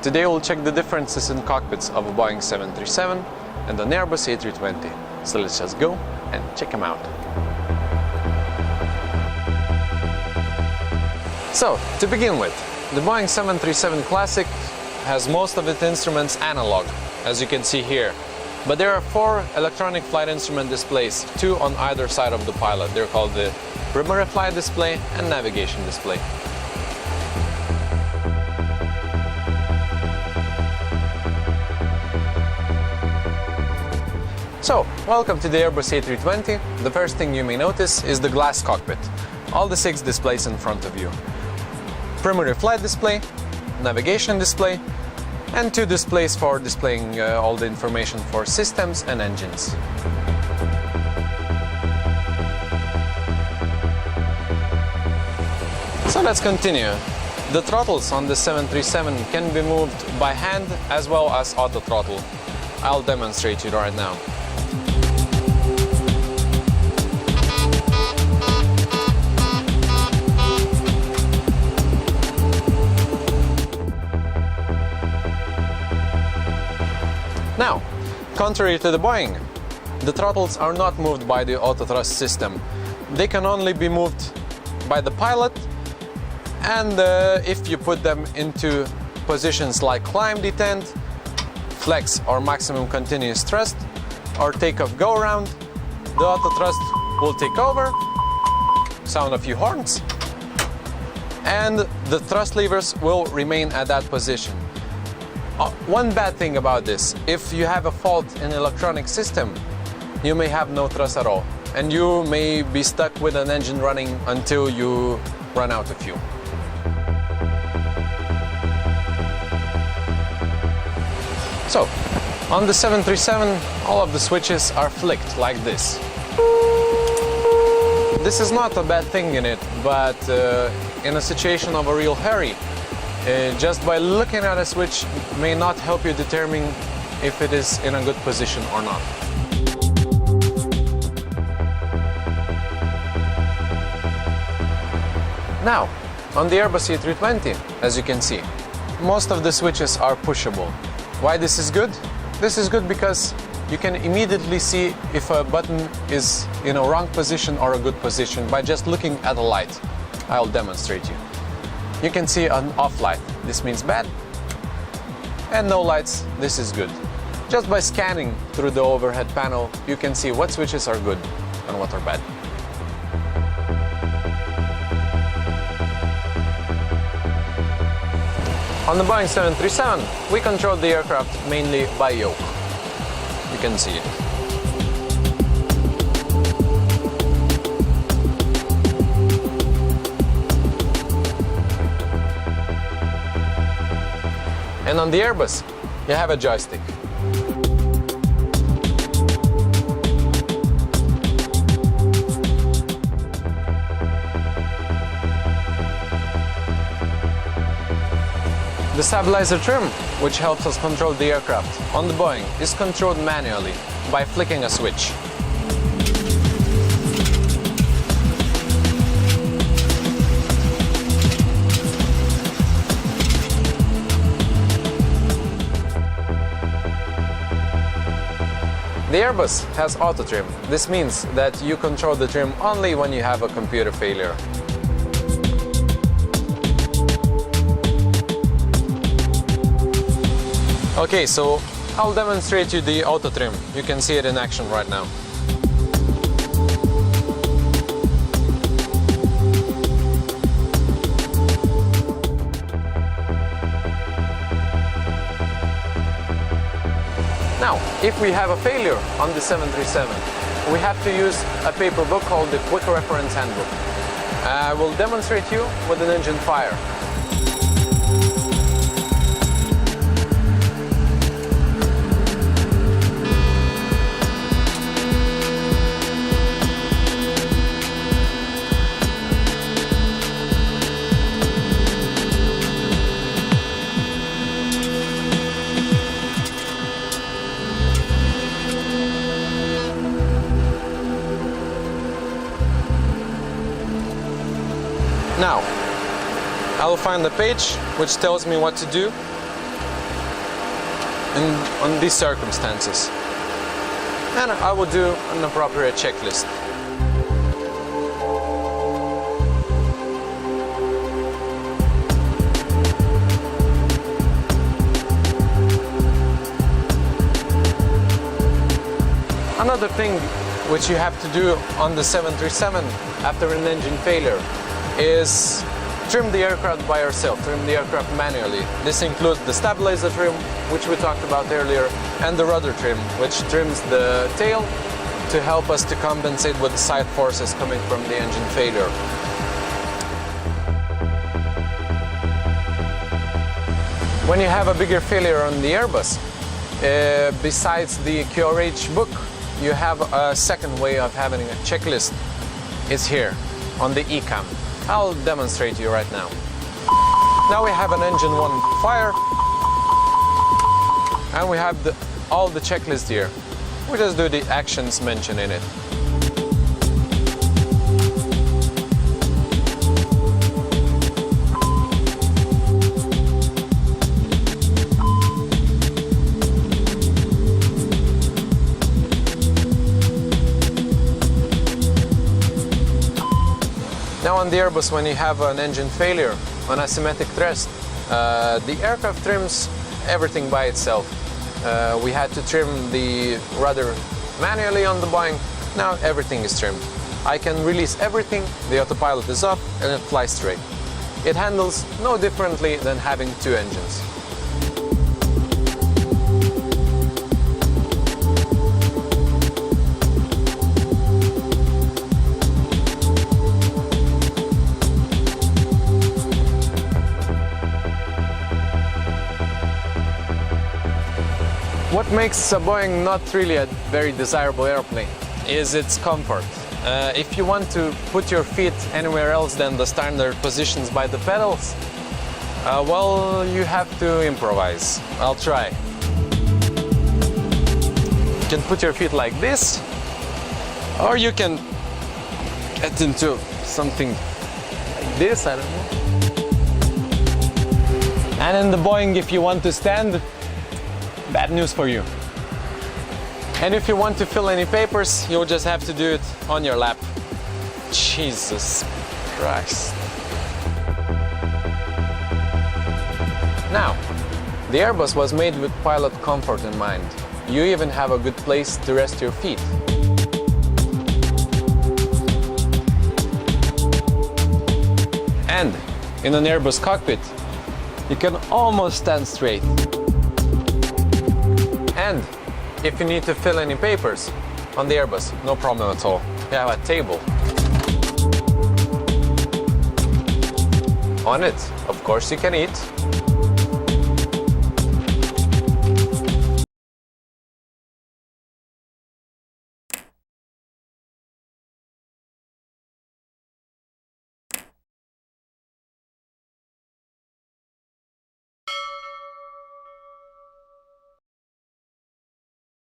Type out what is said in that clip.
Today we'll check the differences in cockpits of a Boeing 737 and an Airbus A320. So let's just go and check them out. So, to begin with, the Boeing 737 Classic has most of its instruments analog, as you can see here. But there are 4 electronic flight instrument displays, 2 on either side of the pilot. They're called the primary flight display and navigation display. So, welcome to the Airbus A320. The first thing you may notice is the glass cockpit. All the 6 displays in front of you. Primary flight display, navigation display, and 2 displays for displaying all the information for systems and engines. So let's continue. The throttles on the 737 can be moved by hand as well as auto throttle. I'll demonstrate it right now. Now, contrary to the Boeing, the throttles are not moved by the auto thrust system. They can only be moved by the pilot, and if you put them into positions like climb detent, flex or maximum continuous thrust, or takeoff go around, the auto thrust will take over, sound a few horns, and the thrust levers will remain at that position. One bad thing about this, if you have a fault in the electronic system, you may have no thrust at all, and you may be stuck with an engine running until you run out of fuel. So, on the 737, all of the switches are flicked like this. This is not a bad thing in it, but in a situation of a real hurry, just by looking at a switch may not help you determine if it is in a good position or not. Now, on the Airbus A320, as you can see, most of the switches are pushable. Why this is good? This is good because you can immediately see if a button is in a wrong position or a good position by just looking at the light. I'll demonstrate you. You can see an off light, this means bad, and no lights, this is good. Just by scanning through the overhead panel, you can see what switches are good and what are bad. On the Boeing 737, we control the aircraft mainly by yoke. You can see it. And on the Airbus, you have a joystick. The stabilizer trim, which helps us control the aircraft on the Boeing, is controlled manually by flicking a switch. The Airbus has auto trim. This means that you control the trim only when you have a computer failure. Okay, so I'll demonstrate you the auto trim. You can see it in action right now. Now, if we have a failure on the 737, we have to use a paper book called the Quick Reference Handbook. I will demonstrate you with an engine fire. Now, I will find the page which tells me what to do. on these circumstances. And I will do an appropriate checklist. Another thing which you have to do on the 737 after an engine failure is trim the aircraft by yourself, trim the aircraft manually. This includes the stabilizer trim, which we talked about earlier, and the rudder trim, which trims the tail to help us to compensate with the side forces coming from the engine failure. When you have a bigger failure on the Airbus, besides the QRH book, you have a second way of having a checklist. It's here on the ECAM. I'll demonstrate you right now. Now we have an engine 1 fire, and we have all the checklist here. We just do the actions mentioned in it. Now on the Airbus, when you have an engine failure on asymmetric thrust, the aircraft trims everything by itself. We had to trim the rudder manually on the Boeing. Now everything is trimmed. I can release everything, the autopilot is off, and it flies straight. It handles no differently than having two engines. What makes a Boeing not really a very desirable airplane is its comfort. If you want to put your feet anywhere else than the standard positions by the pedals, well, you have to improvise. I'll try. You can put your feet like this, or you can get into something like this, I don't know. And in the Boeing, if you want to stand, bad news for you. And if you want to fill any papers, you'll just have to do it on your lap. Jesus Christ. Now, the Airbus was made with pilot comfort in mind. You even have a good place to rest your feet. And in an Airbus cockpit, you can almost stand straight. And if you need to fill any papers on the Airbus, no problem at all. You have a table. On it, of course, you can eat.